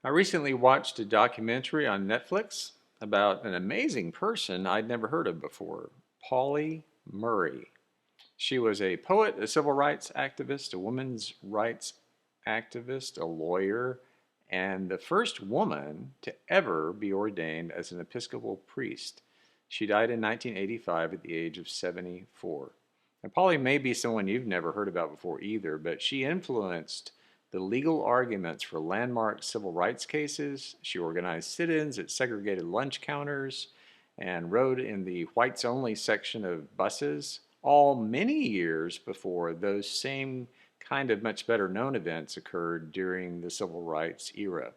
I recently watched a documentary on Netflix about an amazing person I'd never heard of before, Pauli Murray. She was a poet, a civil rights activist, a women's rights activist, a lawyer, and the first woman to ever be ordained as an Episcopal priest. She died in 1985 at the age of 74. And Polly may be someone you've never heard about before either, but she influenced the legal arguments for landmark civil rights cases. She organized sit ins at segregated lunch counters and rode in the whites only section of buses, all many years before those same kind of much better known events occurred during the civil rights era.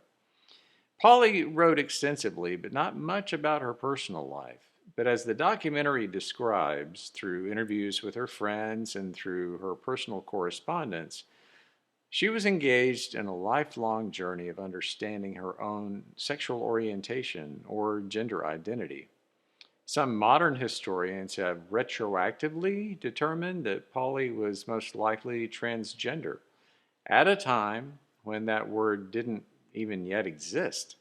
Polly wrote extensively, but not much about her personal life. But as the documentary describes, through interviews with her friends and through her personal correspondence, she was engaged in a lifelong journey of understanding her own sexual orientation or gender identity. Some modern historians have retroactively determined that Polly was most likely transgender at a time when that word didn't even yet exist.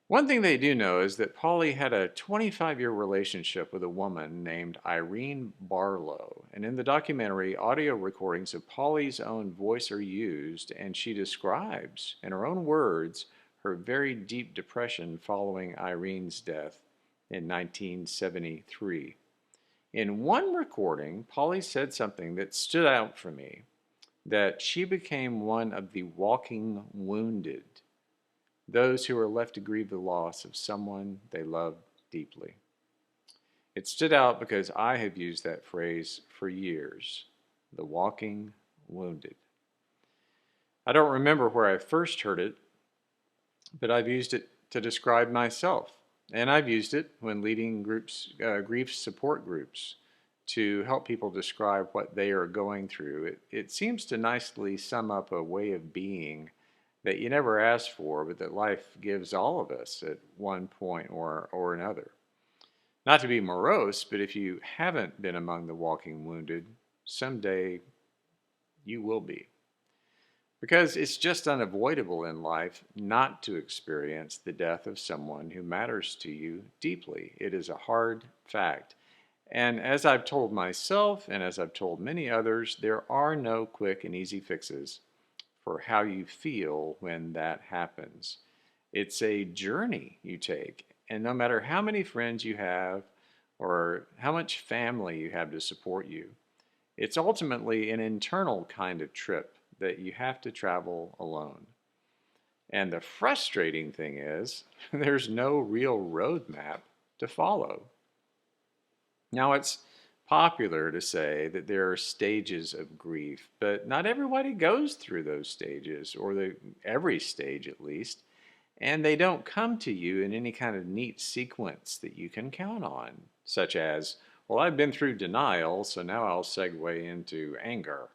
One thing they do know is that Polly had a 25-year relationship with a woman named Irene Barlow. And in the documentary, audio recordings of Polly's own voice are used, and she describes, in her own words, her very deep depression following Irene's death in 1973. In one recording, Polly said something that stood out for me, that she became one of the walking wounded, those who are left to grieve the loss of someone they loved deeply. It stood out because I have used that phrase for years, the walking wounded. I don't remember where I first heard it, but I've used it to describe myself. And I've used it when leading grief support groups, to help people describe what they are going through. It seems to nicely sum up a way of being that you never asked for, but that life gives all of us at one point or another. Not to be morose, but if you haven't been among the walking wounded, someday you will be. Because it's just unavoidable in life not to experience the death of someone who matters to you deeply. It is a hard fact. And as I've told myself, and as I've told many others, there are no quick and easy fixes for how you feel when that happens. It's a journey you take. And no matter how many friends you have or how much family you have to support you, it's ultimately an internal kind of trip that you have to travel alone. And the frustrating thing is, there's no real roadmap to follow. Now, it's popular to say that there are stages of grief, but not everybody goes through those stages, or every stage at least, and they don't come to you in any kind of neat sequence that you can count on, such as, well, I've been through denial, so now I'll segue into anger.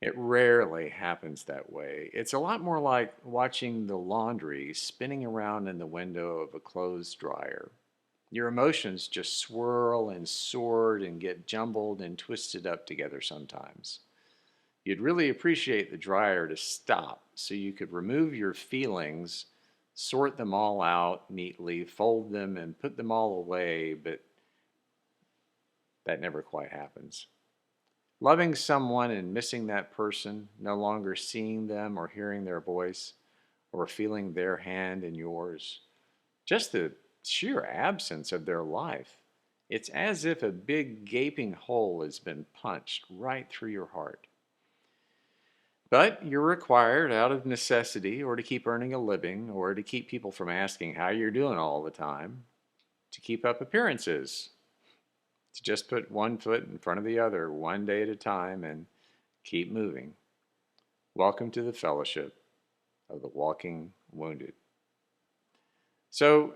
It rarely happens that way. It's a lot more like watching the laundry spinning around in the window of a clothes dryer. Your emotions just swirl and sort and get jumbled and twisted up together sometimes. You'd really appreciate the dryer to stop so you could remove your feelings, sort them all out neatly, fold them, and put them all away, but that never quite happens. Loving someone and missing that person, no longer seeing them or hearing their voice or feeling their hand in yours, just the sheer absence of their life. It's as if a big gaping hole has been punched right through your heart. But you're required, out of necessity, or to keep earning a living, or to keep people from asking how you're doing all the time, to keep up appearances, to just put one foot in front of the other one day at a time and keep moving. Welcome to the fellowship of the walking wounded. So,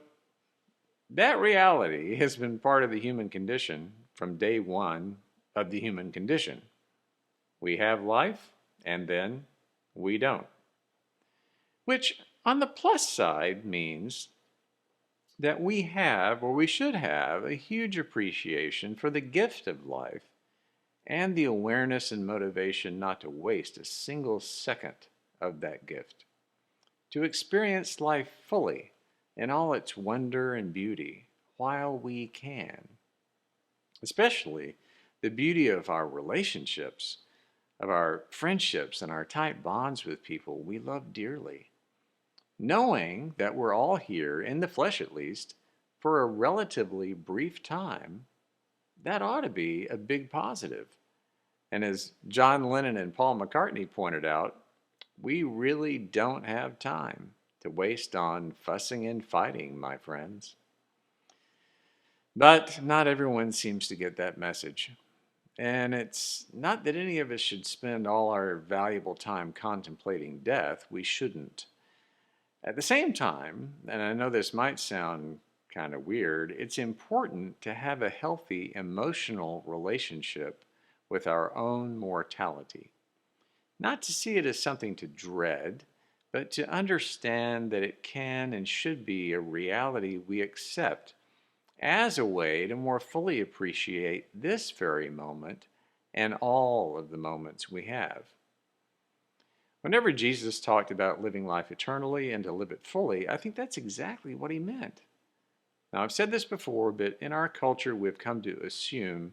that reality has been part of the human condition from day one of the human condition. We have life, and then we don't. Which, on the plus side, means that we have, or we should have, a huge appreciation for the gift of life and the awareness and motivation not to waste a single second of that gift. to experience life fully in all its wonder and beauty while we can, especially the beauty of our relationships, of our friendships, and our tight bonds with people we love dearly. Knowing that we're all here, in the flesh at least, for a relatively brief time, that ought to be a big positive. And as John Lennon and Paul McCartney pointed out, we really don't have time to waste on fussing and fighting, my friends. But not everyone seems to get that message. And it's not that any of us should spend all our valuable time contemplating death. We shouldn't. At the same time, and I know this might sound kind of weird, it's important to have a healthy emotional relationship with our own mortality. Not to see it as something to dread, but to understand that it can and should be a reality we accept as a way to more fully appreciate this very moment and all of the moments we have. Whenever Jesus talked about living life eternally and to live it fully, I think that's exactly what he meant. Now, I've said this before, but in our culture, we've come to assume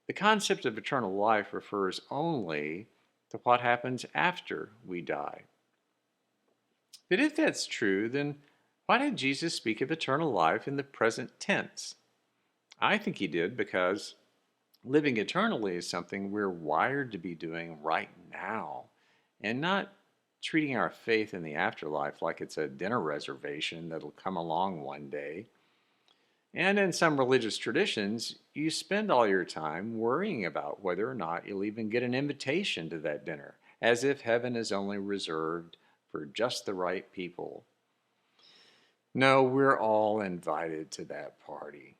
the concept of eternal life refers only to what happens after we die. But if that's true, then why did Jesus speak of eternal life in the present tense? I think he did because living eternally is something we're wired to be doing right now, and not treating our faith in the afterlife like it's a dinner reservation that'll come along one day. And in some religious traditions, you spend all your time worrying about whether or not you'll even get an invitation to that dinner, as if heaven is only reserved for just the right people. No, we're all invited to that party.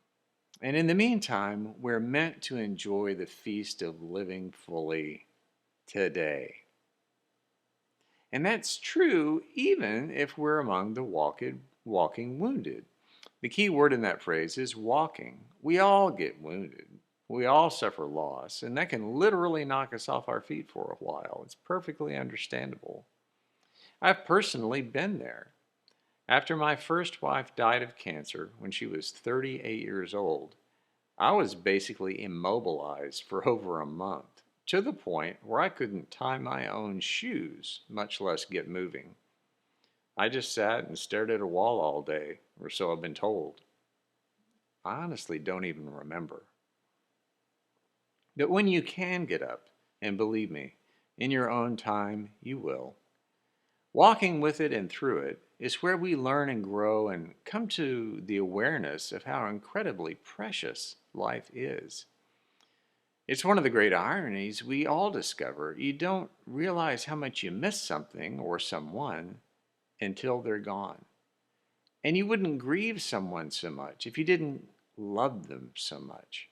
And in the meantime, we're meant to enjoy the feast of living fully today. And that's true even if we're among the walking wounded. The key word in that phrase is walking. We all get wounded. We all suffer loss, and that can literally knock us off our feet for a while. It's perfectly understandable. I've personally been there. After my first wife died of cancer when she was 38 years old, I was basically immobilized for over a month, to the point where I couldn't tie my own shoes, much less get moving. I just sat and stared at a wall all day, or so I've been told. I honestly don't even remember. But when you can get up, and believe me, in your own time, you will. Walking with it and through it is where we learn and grow and come to the awareness of how incredibly precious life is. It's one of the great ironies we all discover. You don't realize how much you miss something or someone until they're gone. And you wouldn't grieve someone so much if you didn't love them so much.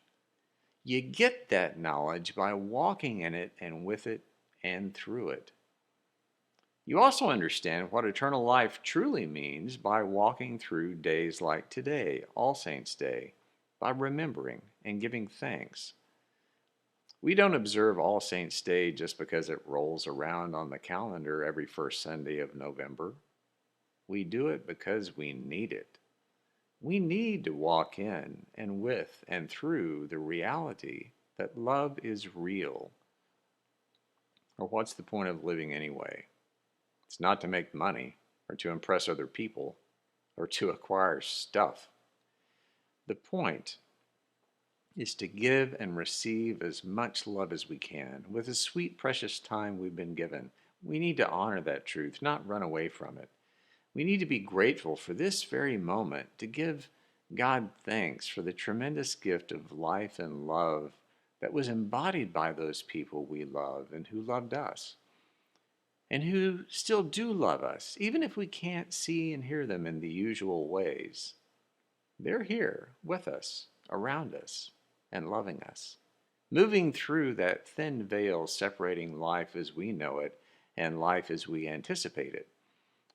You get that knowledge by walking in it and with it and through it. You also understand what eternal life truly means by walking through days like today, All Saints' Day, by remembering and giving thanks. We don't observe All Saints' Day just because it rolls around on the calendar every first Sunday of November. We do it because we need it. We need to walk in and with and through the reality that love is real. Or what's the point of living anyway? It's not to make money or to impress other people or to acquire stuff. The point is to give and receive as much love as we can with the sweet, precious time we've been given. We need to honor that truth, not run away from it. We need to be grateful for this very moment, to give God thanks for the tremendous gift of life and love that was embodied by those people we love and who loved us, and who still do love us, even if we can't see and hear them in the usual ways. They're here with us, around us, and loving us, moving through that thin veil separating life as we know it and life as we anticipate it.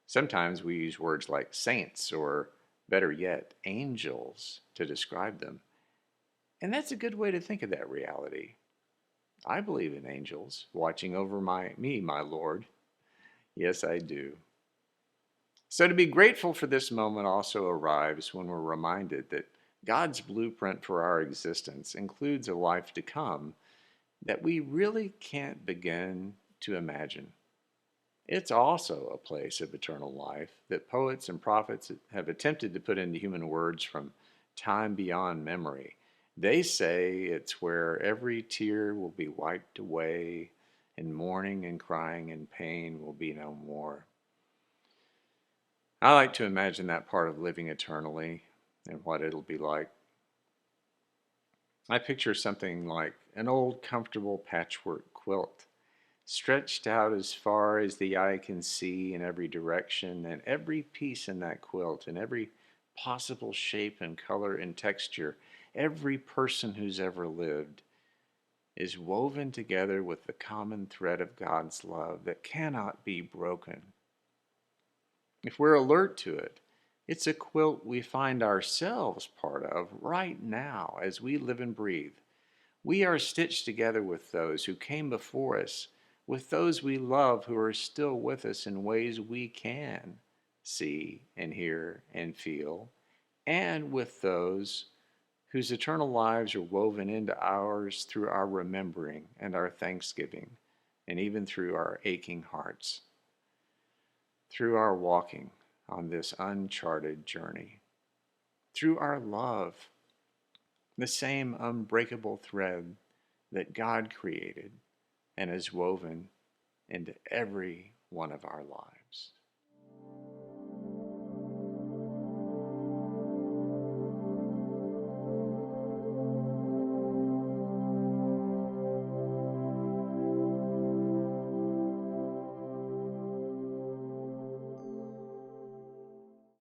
Sometimes we use words like saints or, better yet, angels to describe them. And that's a good way to think of that reality. I believe in angels watching over me, my Lord. Yes, I do. So to be grateful for this moment also arrives when we're reminded that God's blueprint for our existence includes a life to come that we really can't begin to imagine. It's also a place of eternal life that poets and prophets have attempted to put into human words from time beyond memory. They say it's where every tear will be wiped away, and mourning and crying and pain will be no more. I like to imagine that part of living eternally and what it'll be like. I picture something like an old, comfortable patchwork quilt stretched out as far as the eye can see in every direction, and every piece in that quilt, in every possible shape and color and texture, every person who's ever lived, is woven together with the common thread of God's love that cannot be broken. If we're alert to it, it's a quilt we find ourselves part of right now as we live and breathe. We are stitched together with those who came before us, with those we love who are still with us in ways we can see and hear and feel, and with those whose eternal lives are woven into ours through our remembering and our thanksgiving, and even through our aching hearts, through our walking on this uncharted journey, through our love, the same unbreakable thread that God created and is woven into every one of our lives.